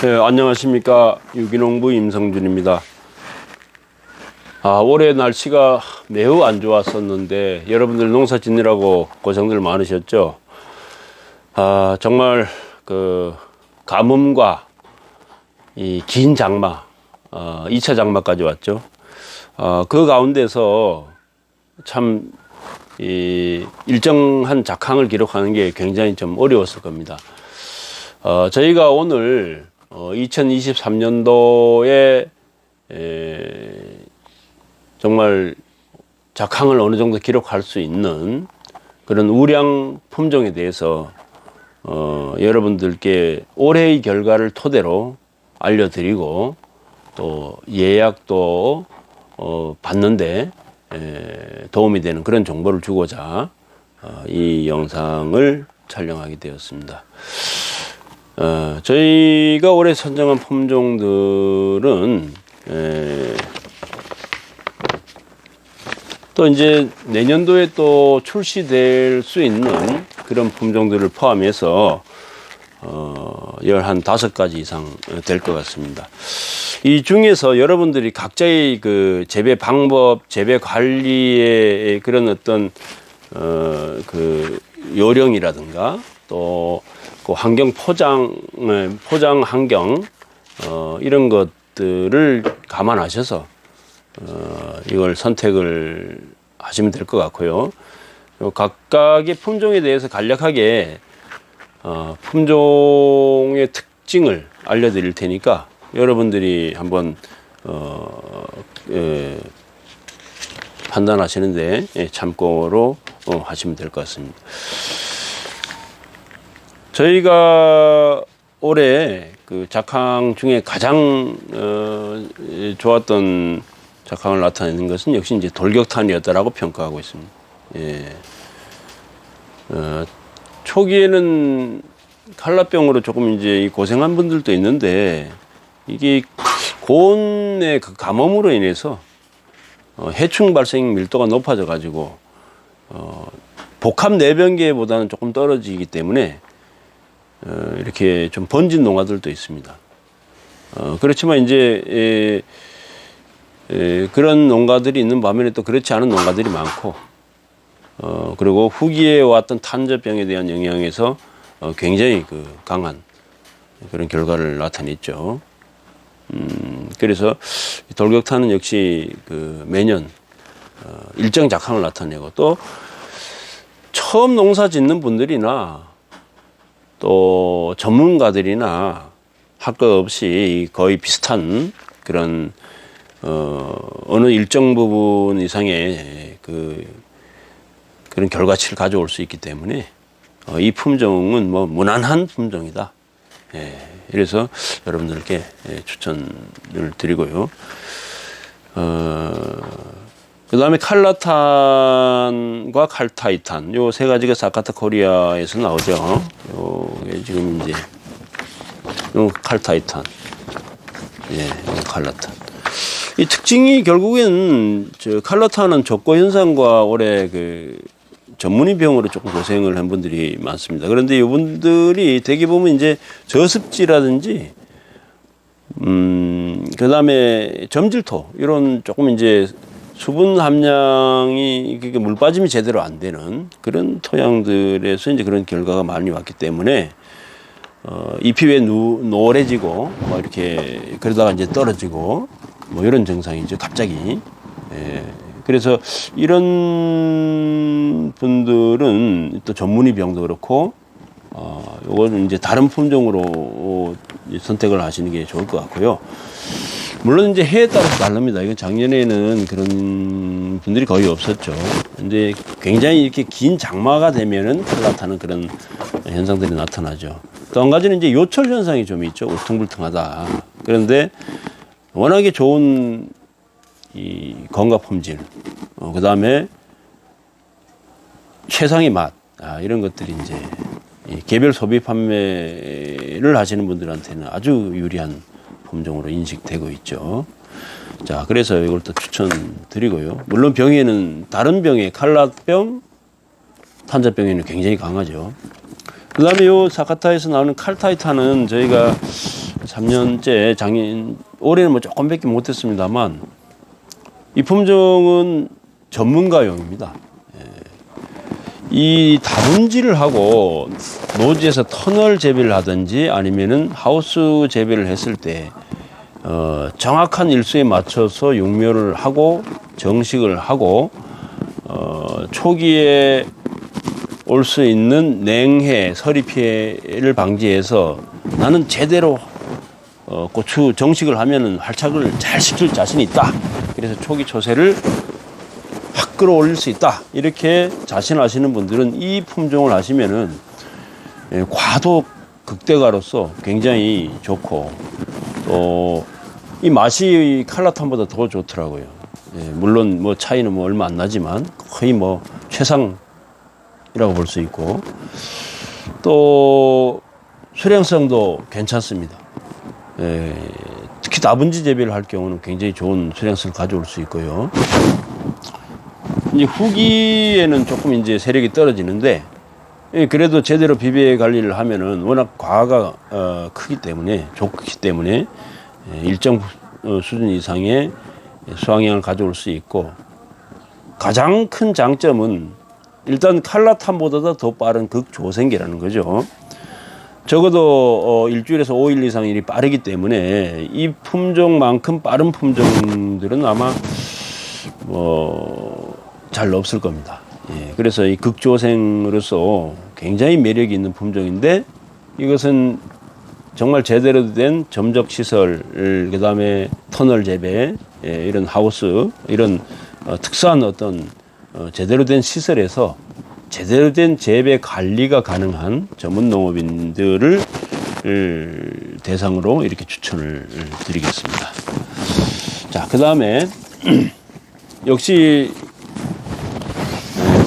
네, 안녕하십니까. 유기농부 임성준입니다. 올해 날씨가 매우 안 좋았었는데 여러분들 농사 짓느라고 고생들 많으셨죠. 정말 그 가뭄과 이 긴 장마, 2차 장마까지 왔죠. 그 가운데서 참 이 일정한 작황을 기록하는 게 굉장히 좀 어려웠을 겁니다. 저희가 오늘 2023년도에 정말 작황을 어느 정도 기록할 수 있는 그런 우량 품종에 대해서 여러분들께 올해의 결과를 토대로 알려드리고 또 예약도 받는데 도움이 되는 그런 정보를 주고자 이 영상을 촬영하게 되었습니다. 저희가 올해 선정한 품종들은 또 이제 내년도에 또 출시될 수 있는 그런 품종들을 포함해서 한 5가지 이상 될 것 같습니다. 이 중에서 여러분들이 각자의 그 재배 방법, 재배 관리의 그런 어떤 그 요령이라든가 또 그 환경 포장 환경 이런 것들을 감안하셔서 이걸 선택을 하시면 될 것 같고요. 각각의 품종에 대해서 간략하게 품종의 특징을 알려드릴 테니까 여러분들이 한번 판단하시는데 참고로 하시면 될 것 같습니다. 저희가 올해 그 작황 중에 가장 좋았던 작황을 나타내는 것은 역시 이제 돌격탄이었다라고 평가하고 있습니다. 초기에는 칼라병으로 조금 이제 고생한 분들도 있는데 이게 고온의 그 가뭄으로 인해서 해충 발생 밀도가 높아져 가지고 복합 내병계보다는 조금 떨어지기 때문에 이렇게 좀 번진 농가들도 있습니다. 그렇지만 이제 그런 농가들이 있는 반면에 또 그렇지 않은 농가들이 많고 그리고 후기에 왔던 탄저병에 대한 영향에서 굉장히 그 강한 그런 결과를 나타냈죠. 그래서 돌격탄은 역시 그 매년 일정 작황을 나타내고 또 처음 농사 짓는 분들이나 또 전문가들이나 할 것 없이 거의 비슷한 그런 어느 일정 부분 이상의 그런 결과치를 가져올 수 있기 때문에 이 품종은 뭐 무난한 품종이다. 그래서 여러분들께 추천을 드리고요. 그 다음에 칼라탄과 칼타이탄 요 세 가지가 사카타 코리아에서 나오죠. 요게 지금 이제 요 칼타이탄, 칼라탄. 이 특징이 결국엔 저 칼라탄은 적고 현상과 올해 그 전문의병으로 조금 고생을 한 분들이 많습니다. 그런데 이분들이 대개 보면 이제 저습지라든지 그 다음에 점질토 이런 조금 이제 수분 함량이 물 빠짐이 제대로 안 되는 그런 토양들에서 이제 그런 결과가 많이 왔기 때문에 잎이 왜 노래지고 뭐 이렇게 그러다가 이제 떨어지고 뭐 이런 증상이죠. 갑자기. 그래서 이런 분들은 또 전문의병도 그렇고 요거는 이제 다른 품종으로 선택을 하시는 게 좋을 것 같고요. 물론 이제 해에 따라서 다릅니다. 이건 작년에는 그런 분들이 거의 없었죠. 근데 굉장히 이렇게 긴 장마가 되면은 칼라타는 그런 현상들이 나타나죠. 또 한 가지는 이제 요철 현상이 좀 있죠. 울퉁불퉁하다. 그런데 워낙에 좋은 이 건강 품질, 그 다음에 최상의 맛, 이런 것들이 이제 개별 소비 판매를 하시는 분들한테는 아주 유리한 품종으로 인식되고 있죠. 자, 그래서 이걸 또 추천드리고요. 물론 병에는 다른 병에 칼라병, 탄저병에는 굉장히 강하죠. 그 다음에 요 사카타에서 나오는 칼타이탄은 저희가 3년째 올해는 뭐 조금밖에 못했습니다만 이 품종은 전문가용입니다. 이 다분지를 하고 노지에서 터널 재배를 하든지 아니면은 하우스 재배를 했을 때 정확한 일수에 맞춰서 육묘를 하고 정식을 하고 초기에 올 수 있는 냉해, 서리 피해를 방지해서 나는 제대로 고추 정식을 하면은 활착을 잘 시킬 자신이 있다. 그래서 초기 초세를 확 끌어올릴 수 있다. 이렇게 자신하시는 분들은 이 품종을 하시면은 과도 극대가로서 굉장히 좋고 또 이 맛이 칼라탄보다 더 좋더라고요. 물론 뭐 차이는 뭐 얼마 안 나지만 거의 뭐 최상이라고 볼 수 있고 또 수량성도 괜찮습니다. 특히 다분지 재배를 할 경우는 굉장히 좋은 수량성을 가져올 수 있고요. 이제 후기에는 조금 이제 세력이 떨어지는데 그래도 제대로 비배 관리를 하면은 워낙 과가 크기 때문에 좋기 때문에 일정 수준 이상의 수확량을 가져올 수 있고 가장 큰 장점은 일단 칼라탄보다 더 빠른 극조생계라는 거죠. 적어도 일주일에서 5일 이상 일이 빠르기 때문에 이 품종만큼 빠른 품종들은 아마 잘 없을 겁니다. 그래서 이 극조생으로서 굉장히 매력이 있는 품종인데 이것은 정말 제대로 된 점적 시설, 그 다음에 터널 재배, 이런 하우스, 이런 특수한 어떤 제대로 된 시설에서 제대로 된 재배 관리가 가능한 전문 농업인들을 대상으로 이렇게 추천을 드리겠습니다. 자, 그 다음에 역시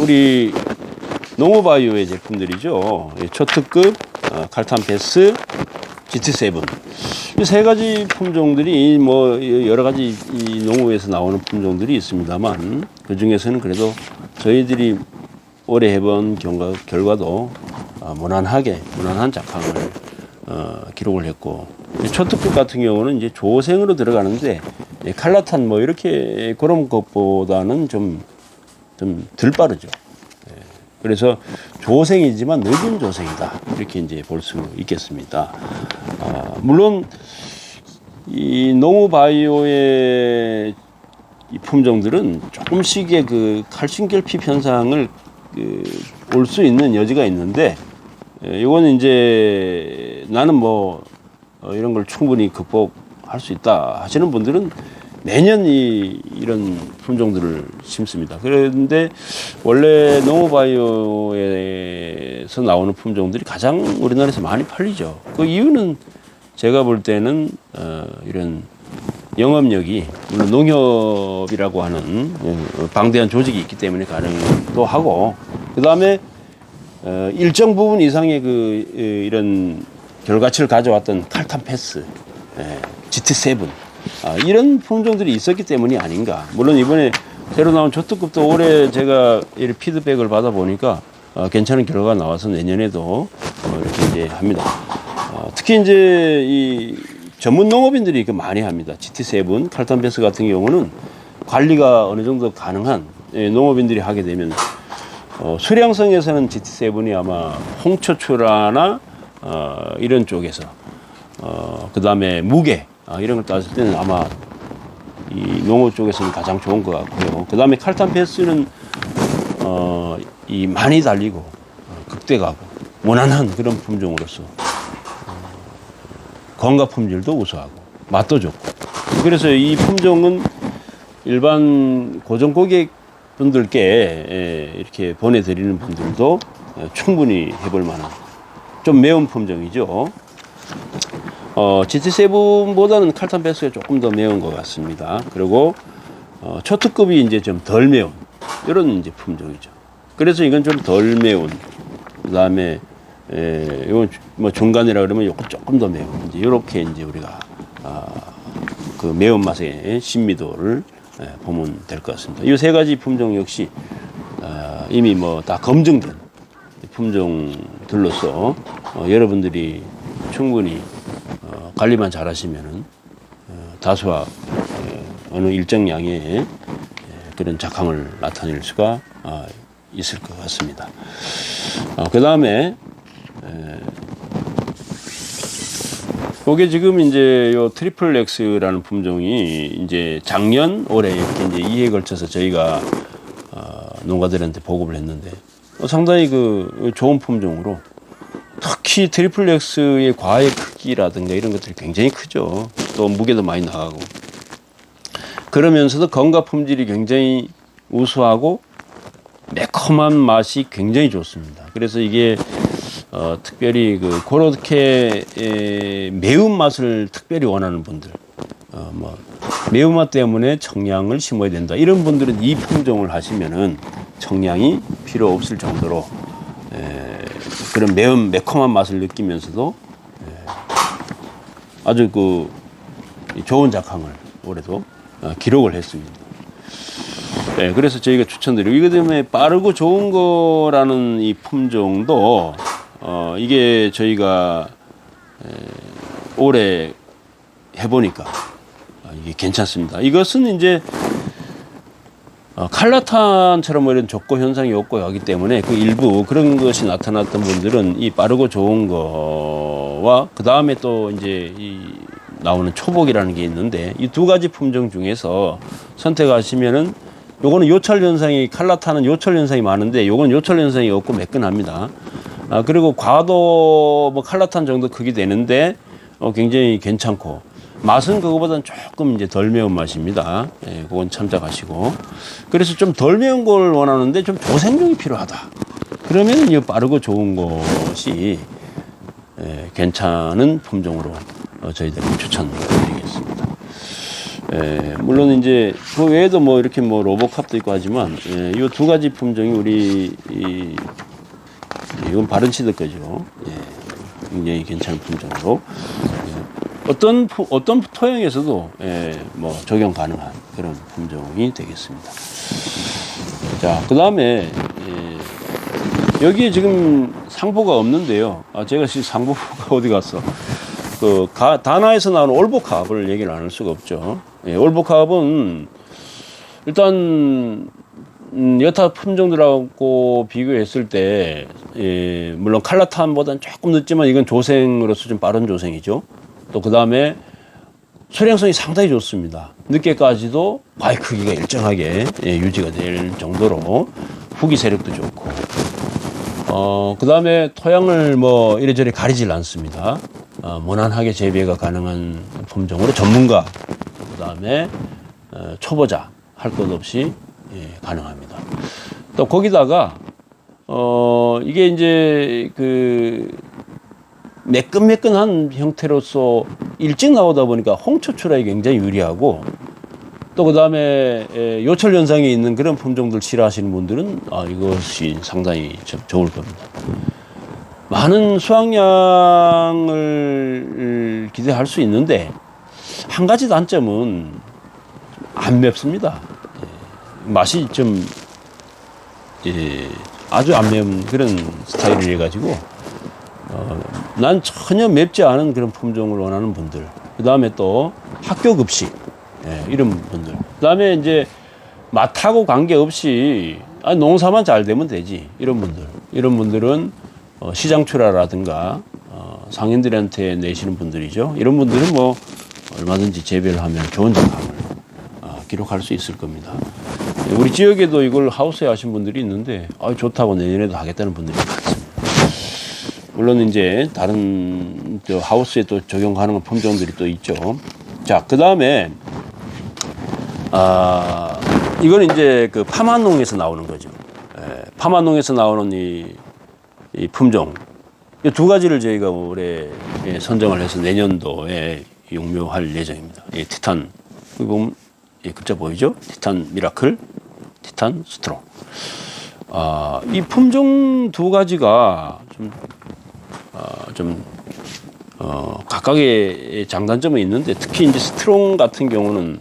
우리 농어바이오의 제품들이죠. 초특급 칼탄 패스 GT7 이 세 가지 품종들이 뭐 여러 가지 이 농어에서 나오는 품종들이 있습니다만 그 중에서는 그래도 저희들이 올해 해본 결과도 무난한 작황을 기록을 했고 초특급 같은 경우는 이제 조생으로 들어가는데 칼라탄 뭐 이렇게 그런 것보다는 좀 덜 빠르죠. 그래서 조생이지만 늦은 조생이다 이렇게 이제 볼 수 있겠습니다. 물론 이 농어바이오의 이 품종들은 조금씩의 그 칼슘 결핍 현상을 올 수 있는 여지가 있는데 이거는 이제 나는 뭐 이런 걸 충분히 극복할 수 있다 하시는 분들은 매년 이런 품종들을 심습니다. 그런데 원래 농어바이오에서 나오는 품종들이 가장 우리나라에서 많이 팔리죠. 그 이유는 제가 볼 때는 이런 영업력이 물론 농협이라고 하는 방대한 조직이 있기 때문에 가능도 하고 그 다음에 일정 부분 이상의 이런 결과치를 가져왔던 칼탄 패스, GT7 이런 품종들이 있었기 때문이 아닌가. 물론 이번에 새로 나온 초특급도 올해 제가 이 피드백을 받아 보니까 괜찮은 결과가 나와서 내년에도 이렇게 이제 합니다. 특히 이제 이 전문 농업인들이 많이 합니다. GT7 칼탄 패스 같은 경우는 관리가 어느 정도 가능한 농업인들이 하게 되면 수량성에서는 GT7이 아마 홍초추라나 이런 쪽에서 그 다음에 무게 이런 걸 따졌을 때는 아마 이 농업 쪽에서는 가장 좋은 것 같고요. 그 다음에 칼탄 패스는 이 많이 달리고 극대가고 무난한 그런 품종으로서 건강 품질도 우수하고 맛도 좋고 그래서 이 품종은 일반 고정 고객분들께 이렇게 보내드리는 분들도 충분히 해볼 만한 좀 매운 품종이죠. GT7보다는 칼탄 패스가 조금 더 매운 것 같습니다. 그리고 초특급이 이제 좀 덜 매운 이런 이제 품종이죠. 그래서 이건 좀 덜 매운 그 다음에 이건 뭐 중간이라 그러면 요건 조금 더 매운 이제 이렇게 이제 우리가 그 매운 맛의 신미도를 보면 될 것 같습니다. 이 세 가지 품종 역시 이미 뭐 다 검증된 품종들로서 여러분들이 충분히 관리만 잘 하시면은 다수와 어느 일정 양의 그런 작황을 나타낼 수가 있을 것 같습니다. 그 다음에 이게 지금 이제 요 트리플 X라는 품종이 이제 작년 올해 이렇게 이제 2회에 걸쳐서 저희가 농가들한테 보급을 했는데 상당히 그 좋은 품종으로, 특히 트리플 X의 과의 크기라든가 이런 것들이 굉장히 크죠. 또 무게도 많이 나가고, 그러면서도 건강 품질이 굉장히 우수하고 매콤한 맛이 굉장히 좋습니다. 그래서 이게 특별히 그렇게 매운맛을 특별히 원하는 분들, 매운맛 때문에 청량을 심어야 된다, 이런 분들은 이 품종을 하시면은 청량이 필요 없을 정도로 그런 매콤한 맛을 느끼면서도 아주 그 좋은 작황을 올해도 기록을 했습니다. 그래서 저희가 추천드리고, 이거 때문에 빠르고 좋은 거라는 이 품종도 이게 저희가 올해 해보니까 이게 괜찮습니다. 이것은 이제 칼라탄처럼 이런 족고 현상이 없고 하기 때문에 그 일부 그런 것이 나타났던 분들은 이 빠르고 좋은 거와 그 다음에 또 이제 이 나오는 초복이라는 게 있는데, 이 두 가지 품종 중에서 선택하시면은, 요거는 요철 현상이, 칼라탄은 요철 현상이 많은데 요건 요철 현상이 없고 매끈합니다. 그리고 과도 뭐 칼라탄 정도 크기 되는데 굉장히 괜찮고, 맛은 그거보다는 조금 이제 덜 매운 맛입니다. 그건 참작하시고. 그래서 좀 덜 매운 걸 원하는데 좀 조생종이 필요하다, 그러면 이 빠르고 좋은 것이 괜찮은 품종으로 저희들이 추천드리겠습니다. 물론 이제 그 외에도 뭐 이렇게 뭐 로보캅도 있고 하지만 이 두 가지 품종이 우리 이건 바른시드 거죠. 굉장히 괜찮은 품종으로 어떤 토양에서도 뭐 적용 가능한 그런 품종이 되겠습니다. 자, 그 다음에 여기에 지금 상보가 없는데요. 제가 지금 상보가 어디 갔어? 다나에서 나오는 올보캅을 얘기를 안 할 수가 없죠. 올보캅은 일단 여타 품종들하고 비교했을 때 물론 칼라탄보다는 조금 늦지만 이건 조생으로서 좀 빠른 조생이죠. 또 그 다음에 수량성이 상당히 좋습니다. 늦게까지도 과일 크기가 일정하게 유지가 될 정도로 후기 세력도 좋고, 그 다음에 토양을 뭐 이래저래 가리질 않습니다. 무난하게 재배가 가능한 품종으로 전문가, 그 다음에 초보자 할 것 없이 가능합니다. 또 거기다가 이게 이제 그 매끈매끈한 형태로서 일찍 나오다 보니까 홍초 출하에 굉장히 유리하고, 또 그 다음에 요철 현상이 있는 그런 품종들 싫어하시는 분들은 이것이 상당히 좋을 겁니다. 많은 수확량을 기대할 수 있는데 한 가지 단점은 안 맵습니다. 맛이 좀 아주 안 매운 그런 스타일을 해가지고 난 전혀 맵지 않은 그런 품종을 원하는 분들, 그 다음에 또 학교 급식 이런 분들, 그 다음에 이제 맛하고 관계없이 농사만 잘 되면 되지 이런 분들은 시장 출하라든가 상인들한테 내시는 분들이죠. 이런 분들은 뭐 얼마든지 재배를 하면 좋은 작황을 기록할 수 있을 겁니다. 우리 지역에도 이걸 하우스에 하신 분들이 있는데 좋다고 내년에도 하겠다는 분들이 많습니다. 물론 이제 다른 하우스에 또 적용 가능한 품종들이 또 있죠. 자, 그 다음에 이건 이제 그 파마농에서 나오는 거죠. 파마농에서 나오는 이 품종, 이 두 가지를 저희가 올해 선정을 해서 내년도에 용묘할 예정입니다. 티탄, 여기 보면 글자 보이죠? 티탄 미라클, 티탄 스트롱. 이 품종 두 가지가 각각의 장단점은 있는데, 특히 이제 스트롱 같은 경우는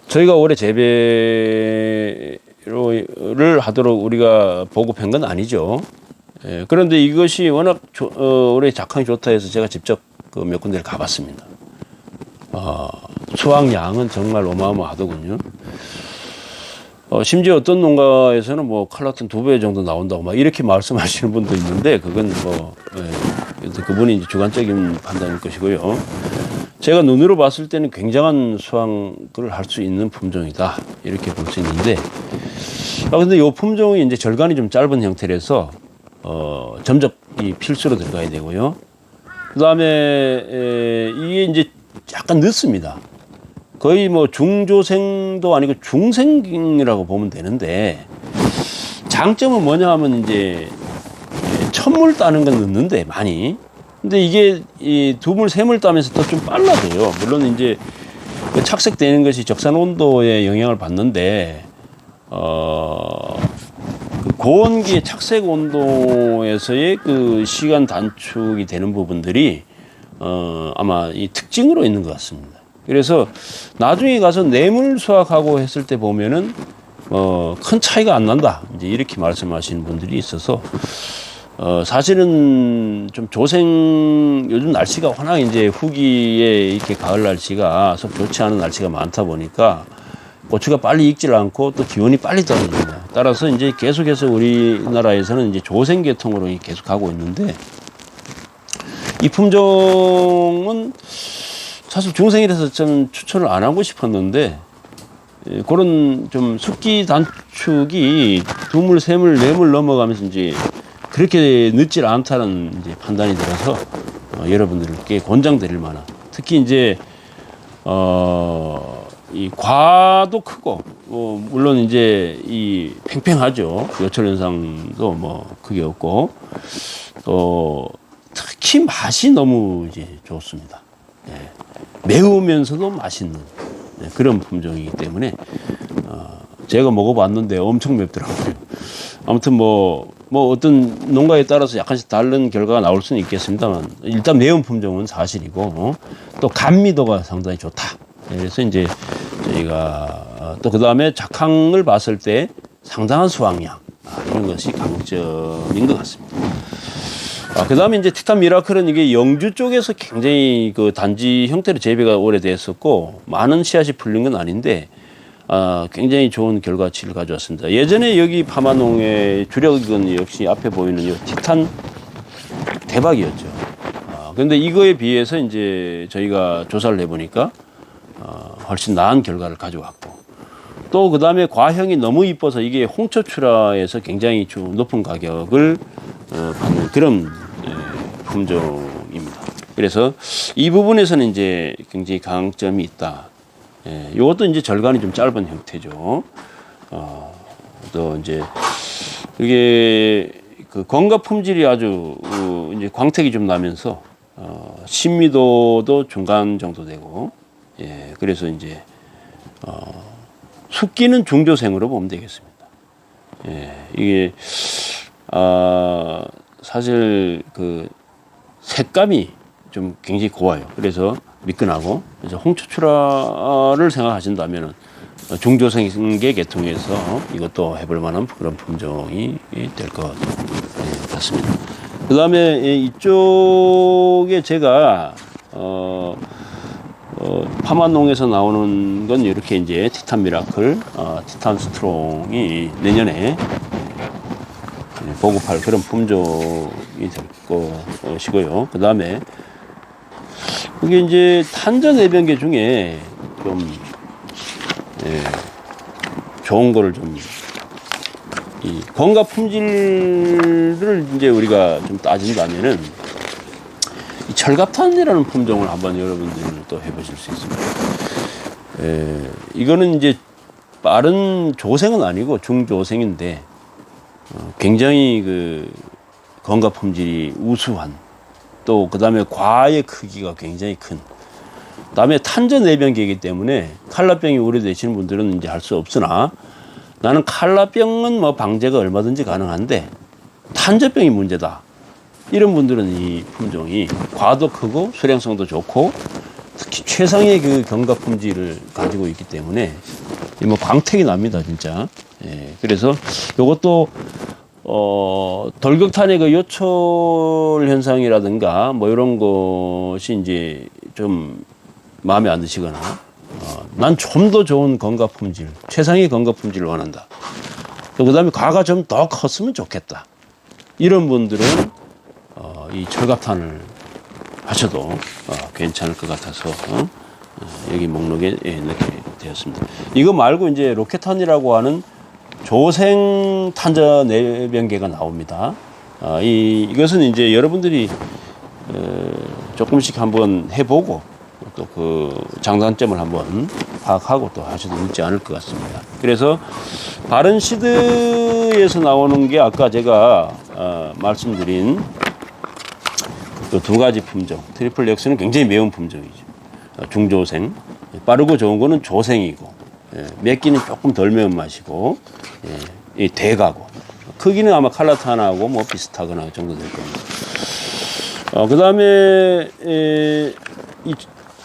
저희가 올해 재배를 하도록 우리가 보급한 건 아니죠. 그런데 이것이 워낙 올해 작황이 좋다 해서 제가 직접 그 몇 군데를 가봤습니다. 수확량은 정말 어마어마하더군요. 심지어 어떤 농가에서는 뭐 칼라틴 2배 정도 나온다고 막 이렇게 말씀하시는 분도 있는데, 그건 뭐, 그분이 이제 주관적인 판단일 것이고요. 제가 눈으로 봤을 때는 굉장한 수확을 할 수 있는 품종이다, 이렇게 볼 수 있는데, 근데 이 품종이 이제 절간이 좀 짧은 형태라서, 점접이 필수로 들어가야 되고요. 그 다음에, 이게 이제 약간 늦습니다. 거의 뭐 중조생도 아니고 중생이라고 보면 되는데, 장점은 뭐냐 하면 이제 첫물 따는 건 늦는데 많이. 근데 이게 이 두물 세물 따면서 더 좀 빨라져요. 물론 이제 그 착색되는 것이 적산 온도에 영향을 받는데, 그 고온기의 착색 온도에서의 그 시간 단축이 되는 부분들이 아마 이 특징으로 있는 것 같습니다. 그래서 나중에 가서 내물 수확하고 했을 때 보면은 큰 차이가 안 난다, 이제 이렇게 말씀하시는 분들이 있어서, 사실은 좀 조생, 요즘 날씨가 워낙 이제 후기에 이렇게 가을 날씨가 썩 좋지 않은 날씨가 많다 보니까 고추가 빨리 익질 않고 또 기온이 빨리 떨어집니다. 따라서 이제 계속해서 우리나라에서는 이제 조생 계통으로 계속 가고 있는데, 이 품종은 사실 중생이라서 좀 추천을 안 하고 싶었는데, 그런 좀 숙기 단축이 두물, 세물, 네물 넘어가면서 이제 그렇게 늦질 않다는 이제 판단이 들어서 여러분들께 권장드릴 만한, 특히 이제 이 과도 크고, 물론 이제 이 팽팽하죠. 요철 현상도 뭐 크게 없고, 또 특히 맛이 너무 이제 좋습니다. 예. 매우면서도 맛있는, 네, 그런 품종이기 때문에 제가 먹어봤는데 엄청 맵더라고요. 아무튼 뭐 어떤 농가에 따라서 약간씩 다른 결과가 나올 수는 있겠습니다만, 일단 매운 품종은 사실이고, 또 감미도가 상당히 좋다. 그래서 이제 저희가 또 그 다음에 작황을 봤을 때 상당한 수확량, 이런 것이 강점인 것 같습니다. 그 다음에 이제 티탄 미라클은 이게 영주 쪽에서 굉장히 그 단지 형태로 재배가 오래됐었고, 많은 씨앗이 풀린 건 아닌데, 굉장히 좋은 결과치를 가져왔습니다. 예전에 여기 파마농의 주력은 역시 앞에 보이는 이 티탄 대박이었죠. 그런데 이거에 비해서 이제 저희가 조사를 해보니까 훨씬 나은 결과를 가져왔고, 또 그 다음에 과형이 너무 이뻐서 이게 홍초출하에서 굉장히 좀 높은 가격을 받는 그런 품종입니다. 그래서 이 부분에서는 이제 굉장히 강점이 있다. 이것도 이제 절간이 좀 짧은 형태죠. 또 이제 이게 그 건과 품질이 아주 이제 광택이 좀 나면서 신미도도 중간 정도 되고, 그래서 이제 숙기는 중조생으로 보면 되겠습니다. 이게 사실 그 색감이 좀 굉장히 고와요. 그래서 미끈하고, 그래서 홍초출하를 생각하신다면 중조생계 계통에서 이것도 해볼 만한 그런 품종이 될 것 같습니다. 그 다음에 이쪽에 제가 파마농에서 나오는 건 이렇게 이제 티탄 미라클, 티탄 스트롱이 내년에 보급할 그런 품종이 될 것이고요. 그 다음에 이게 이제 탄저 내변계 중에 좀 좋은 거를 좀, 이 건과 품질을 이제 우리가 좀 따진다면은 이 철갑탄이라는 품종을 한번 여러분들은 또 해보실 수 있습니다. 이거는 이제 빠른 조생은 아니고 중조생인데, 굉장히 그 건과 품질이 우수한, 또 그 다음에 과의 크기가 굉장히 큰, 다음에 탄저 내변계이기 때문에 칼라병이 우려되시는 분들은 이제 할 수 없으나, 나는 칼라병은 뭐 방제가 얼마든지 가능한데 탄저병이 문제다, 이런 분들은 이 품종이 과도 크고 수량성도 좋고 특히 최상의 그 경과 품질을 가지고 있기 때문에 뭐 광택이 납니다, 진짜. 그래서 이것도 돌격탄의 그 요철 현상이라든가 뭐 이런 것이 이제 좀 마음에 안 드시거나, 난 좀 더 좋은 건가 품질, 최상의 건가 품질을 원한다. 그 다음에 과가 좀 더 컸으면 좋겠다. 이런 분들은, 이 철갑탄을 하셔도, 괜찮을 것 같아서, 여기 목록에 넣게 되었습니다. 이거 말고 이제 로켓탄이라고 하는 조생 탄저 내변계가 나옵니다. 이것은 이제 여러분들이 조금씩 한번 해보고 또 그 장단점을 한번 파악하고 또 하셔도 늦지 않을 것 같습니다. 그래서 바른 시드에서 나오는 게 아까 제가 말씀드린 그 두 가지 품종, 트리플 X는 굉장히 매운 품종이죠. 중조생, 빠르고 좋은 거는 조생이고, 맵기는 조금 덜 매운 맛이고, 이 대가고, 크기는 아마 칼라탄하고 뭐 비슷하거나 정도 될 겁니다. 그 다음에 이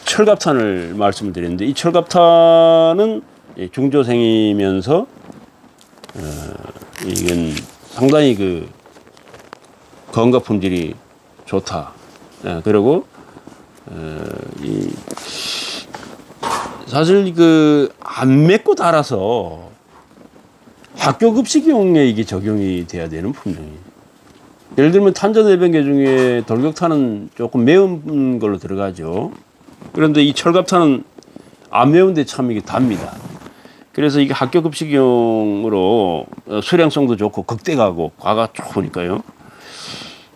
철갑탄을 말씀을 드렸는데, 이 철갑탄은 중조생이면서 이건 상당히 그 건강 품질이 좋다. 그리고 사실 그 안 맵고 달아서 학교 급식용에 이게 적용이 돼야 되는 품종이에요. 예를 들면 탄저내변계 중에 돌격탄은 조금 매운 걸로 들어가죠. 그런데 이 철갑탄은 안 매운데 참 이게 답니다. 그래서 이게 학교 급식용으로 수량성도 좋고 극대가고 과가 좋으니까요.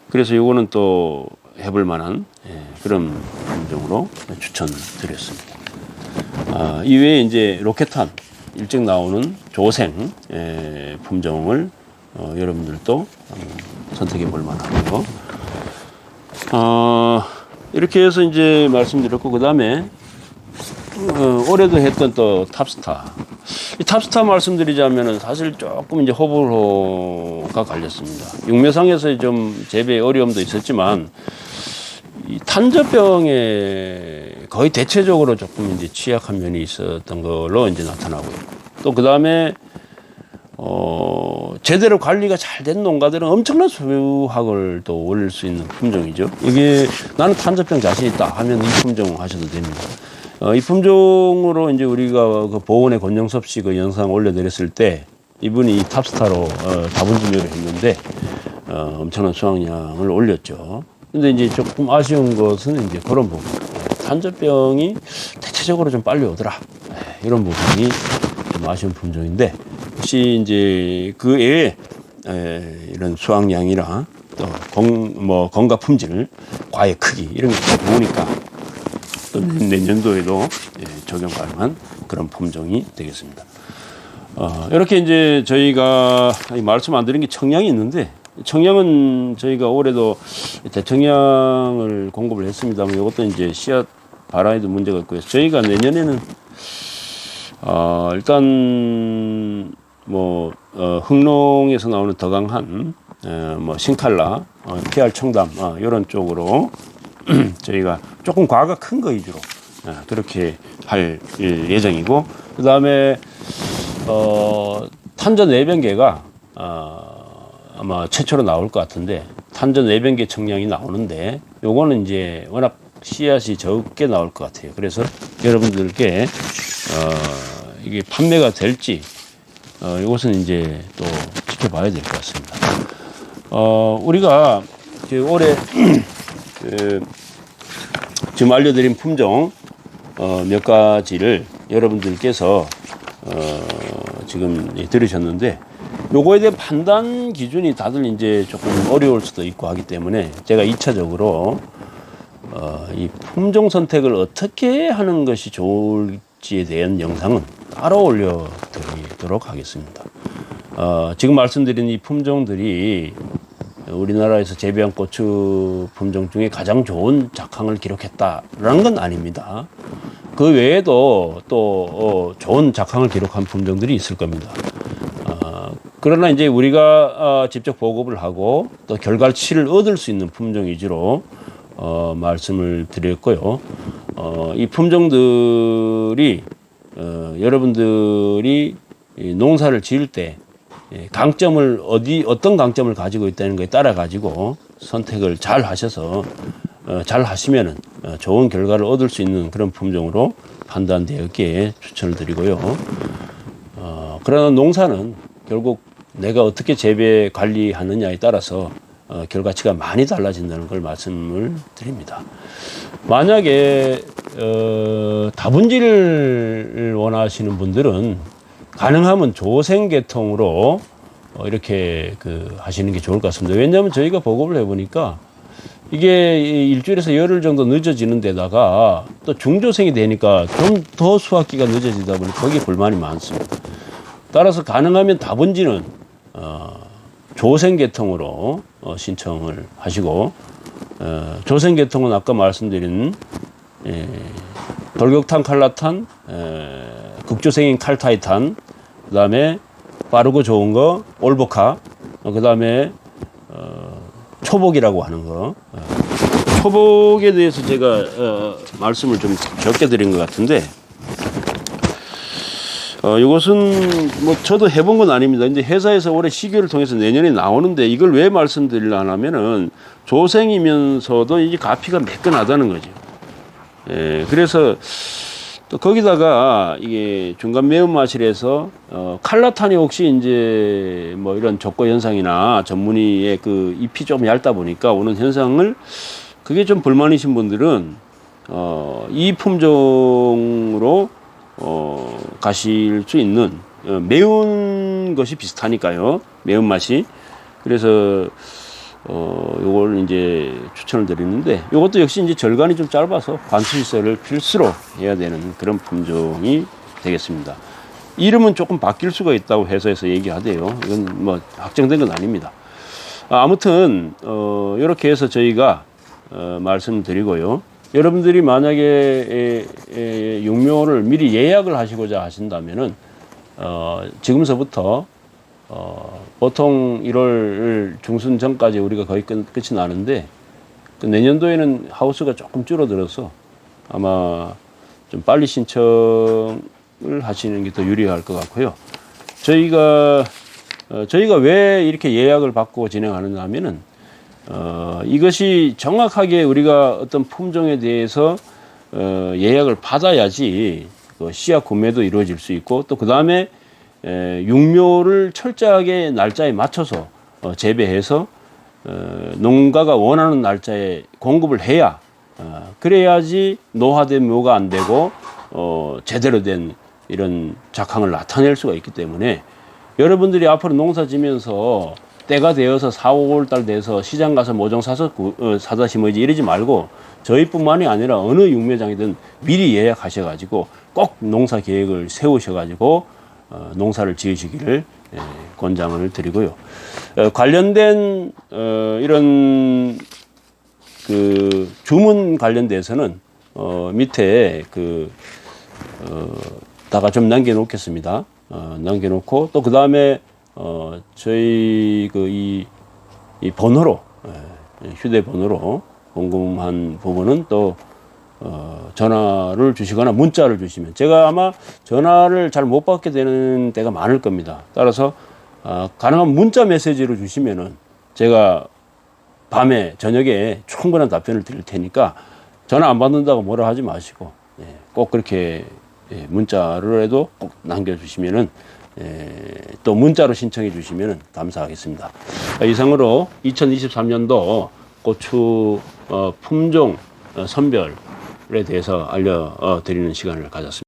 그래서 이거는 또 해볼 만한 그런 품종으로 추천드렸습니다. 이외에 이제 로켓탄 일찍 나오는 조생 품종을 여러분들도 선택해 볼 만하고요. 이렇게 해서 이제 말씀드렸고, 그 다음에 올해도 했던 또 탑스타. 이 탑스타 말씀드리자면은 사실 조금 이제 호불호가 갈렸습니다. 육묘상에서 좀 재배에 어려움도 있었지만, 이 탄저병에 거의 대체적으로 조금 이제 취약한 면이 있었던 걸로 이제 나타나고요. 또 그 다음에 제대로 관리가 잘 된 농가들은 엄청난 수확을 또 올릴 수 있는 품종이죠. 이게 나는 탄저병 자신 있다 하면 이 품종 하셔도 됩니다. 이 품종으로 이제 우리가 그 보온의 권영섭 씨 그 영상 올려드렸을 때 이분이 이 탑스타로 다분진료를 했는데 엄청난 수확량을 올렸죠. 근데 이제 조금 아쉬운 것은 이제 그런 부분. 탄저병이 대체적으로 좀 빨리 오더라. 이런 부분이 좀 아쉬운 품종인데, 혹시 이제 그 외에 이런 수확량이나 또 건강 품질, 과의 크기 이런 게 좋으니까 또 내년도에도 적용 가능한 그런 품종이 되겠습니다. 이렇게 이제 저희가 말씀 안 드린 게 청량이 있는데, 청량은 저희가 올해도 대청량을 공급을 했습니다만 이것도 이제 씨앗 발화에도 문제가 있고요. 저희가 내년에는 일단 뭐 흥농에서 나오는 더 강한 뭐 신칼라, PR 청담 이런 쪽으로 저희가 조금 과가 큰 거 위주로 그렇게 할 예정이고, 그 다음에 탄저 내변계가 아마 최초로 나올 것 같은데, 탄저 내변계 청량이 나오는데 요거는 이제 워낙 씨앗이 적게 나올 것 같아요. 그래서 여러분들께 이게 판매가 될지 이것은 이제 또 지켜봐야 될 것 같습니다. 우리가 올해 지금 알려드린 품종 몇 가지를 여러분들께서 지금 들으셨는데, 요거에 대한 판단 기준이 다들 이제 조금 어려울 수도 있고 하기 때문에 제가 2차적으로 이 품종 선택을 어떻게 하는 것이 좋을지에 대한 영상은 따로 올려드리도록 하겠습니다. 지금 말씀드린 이 품종들이 우리나라에서 재배한 고추 품종 중에 가장 좋은 작황을 기록했다라는 건 아닙니다. 그 외에도 또 좋은 작황을 기록한 품종들이 있을 겁니다. 그러나 이제 우리가 직접 보급을 하고 또 결과치를 얻을 수 있는 품종 위주로 말씀을 드렸고요. 이 품종들이 여러분들이 농사를 지을 때 강점을 어떤 강점을 가지고 있다는 거에 따라 가지고 선택을 잘 하셔서 잘 하시면은 좋은 결과를 얻을 수 있는 그런 품종으로 판단되었기에 추천을 드리고요. 그러나 농사는 결국 내가 어떻게 재배 관리하느냐에 따라서 결과치가 많이 달라진다는 걸 말씀을 드립니다. 만약에 다분질을 원하시는 분들은 가능하면 조생계통으로 이렇게 하시는 게 좋을 것 같습니다. 왜냐하면 저희가 보고를 해보니까 이게 일주일에서 열흘 정도 늦어지는 데다가 또 중조생이 되니까 좀 더 수확기가 늦어지다 보니 거기에 불만이 많습니다. 따라서 가능하면 다분질은 조생계통으로 신청을 하시고 조생계통은 아까 말씀드린 돌격탄, 칼라탄, 극조생인 칼타이탄, 그 다음에 빠르고 좋은 거 올보카, 그 다음에 초복이라고 하는 거. 초복에 대해서 제가 말씀을 좀 적게 드린 것 같은데 이것은 뭐 저도 해본 건 아닙니다. 이제 회사에서 올해 시기를 통해서 내년에 나오는데 이걸 왜 말씀드리려 하면은 조생이면서도 이게 가피가 매끈하다는 거죠. 그래서 또 거기다가 이게 중간 매운맛이라서 칼라탄이 혹시 이제 뭐 이런 족고 현상이나 전무늬의 그 잎이 좀 얇다 보니까 오는 현상을 그게 좀 불만이신 분들은 이 품종으로 가실 수 있는 매운 것이 비슷하니까요. 매운맛이. 그래서 요걸 이제 추천을 드리는데 이것도 역시 이제 절간이 좀 짧아서 관수시설을 필수로 해야 되는 그런 품종이 되겠습니다. 이름은 조금 바뀔 수가 있다고 회사에서 얘기하대요. 이건 뭐 확정된 건 아닙니다. 아무튼 이렇게 해서 저희가 말씀드리고요. 여러분들이 만약에 육묘를 미리 예약을 하시고자 하신다면은 지금서부터 보통 1월 중순 전까지 우리가 거의 끝이 나는데 내년도에는 하우스가 조금 줄어들어서 아마 좀 빨리 신청을 하시는 게 더 유리할 것 같고요. 저희가 왜 이렇게 예약을 받고 진행하느냐 하면은 이것이 정확하게 우리가 어떤 품종에 대해서 예약을 받아야지 그 씨앗 구매도 이루어질 수 있고 또 그 다음에 육묘를 철저하게 날짜에 맞춰서 재배해서 농가가 원하는 날짜에 공급을 해야 그래야지 노화된 묘가 안 되고 제대로 된 이런 작황을 나타낼 수가 있기 때문에 여러분들이 앞으로 농사 지면서 때가 되어서 4, 5월 돼서 시장 가서 모종 사다 심어야지 이러지 말고 저희뿐만이 아니라 어느 육묘장이든 미리 예약하셔가지고 꼭 농사 계획을 세우셔가지고 농사를 지으시기를 권장을 드리고요. 관련된 이런 그 주문 관련돼서는 밑에 다가 좀 남겨놓겠습니다. 남겨놓고 또 그 다음에 저희 이 번호로 휴대번호로 궁금한 부분은 또 전화를 주시거나 문자를 주시면 제가 아마 전화를 잘 못 받게 되는 때가 많을 겁니다. 따라서 가능한 문자 메시지로 주시면은 제가 밤에 저녁에 충분한 답변을 드릴 테니까 전화 안 받는다고 뭐라 하지 마시고 꼭 그렇게 문자를 해도 꼭 남겨주시면은 또 문자로 신청해 주시면 감사하겠습니다. 이상으로 2023년도 고추 품종 선별에 대해서 알려드리는 시간을 가졌습니다.